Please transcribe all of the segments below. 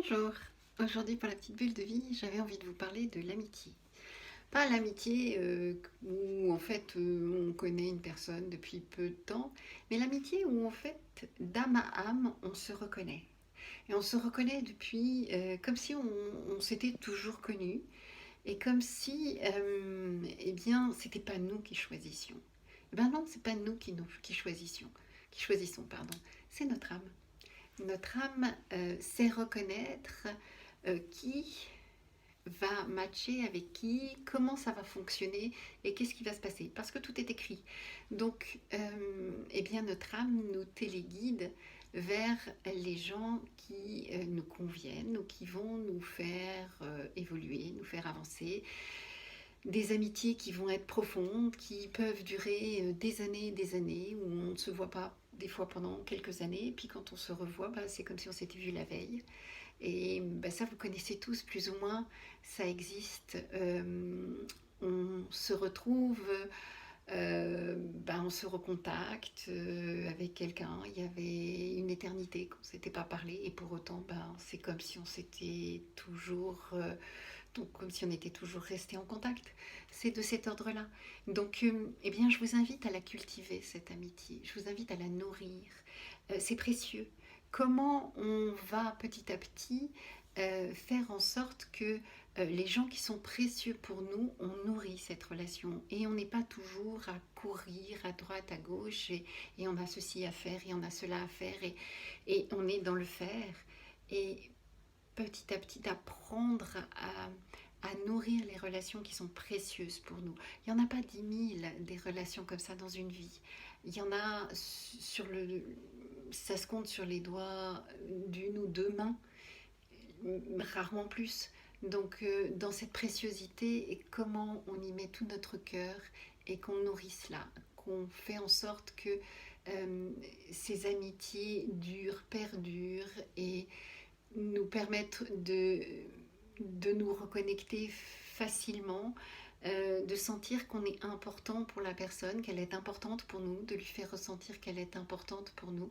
Bonjour, aujourd'hui pour la petite bulle de vie, j'avais envie de vous parler de l'amitié. Pas l'amitié où en fait on connaît une personne depuis peu de temps, mais l'amitié où en fait d'âme à âme on se reconnaît. Et on se reconnaît depuis comme si on s'était toujours connus et comme si eh bien c'était pas nous qui choisissions. Eh ben non, c'est pas nous qui choisissons, pardon, c'est notre âme. Notre âme sait reconnaître qui va matcher avec qui, comment ça va fonctionner et qu'est-ce qui va se passer. Parce que tout est écrit. Donc, eh bien, notre âme nous téléguide vers les gens qui nous conviennent ou qui vont nous faire évoluer, nous faire avancer. Des amitiés qui vont être profondes, qui peuvent durer des années, où on ne se voit pas des fois pendant quelques années, et puis quand on se revoit, bah, c'est comme si on s'était vu la veille. Et bah, ça, vous connaissez tous plus ou moins, ça existe. On se retrouve, bah, on se recontacte avec quelqu'un. Il y avait une éternité qu'on ne s'était pas parlé, et pour autant, bah, c'est comme si on s'était toujours donc comme si on était toujours resté en contact. C'est de cet ordre-là. Donc, eh bien, je vous invite à la cultiver, cette amitié. Je vous invite à la nourrir. C'est précieux. Comment on va petit à petit faire en sorte que les gens qui sont précieux pour nous, on nourrit cette relation. Et on n'est pas toujours à courir à droite, à gauche, et on a ceci à faire, et on a cela à faire, et on est dans le faire. Et petit à petit d'apprendre à nourrir les relations qui sont précieuses pour nous. Il n'y en a pas 10 000 des relations comme ça dans une vie. Il y en a ça se compte sur les doigts d'une ou deux mains, rarement plus. Donc dans cette préciosité, et comment on y met tout notre cœur et qu'on nourrit cela, qu'on fait en sorte que ces amitiés durent, perdurent et nous permettre de nous reconnecter facilement, de sentir qu'on est important pour la personne, qu'elle est importante pour nous, de lui faire ressentir qu'elle est importante pour nous,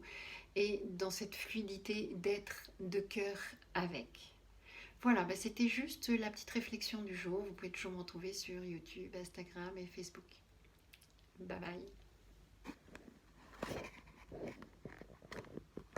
et dans cette fluidité d'être de cœur avec. Voilà, bah c'était juste la petite réflexion du jour. Vous pouvez toujours me retrouver sur YouTube, Instagram et Facebook. Bye bye.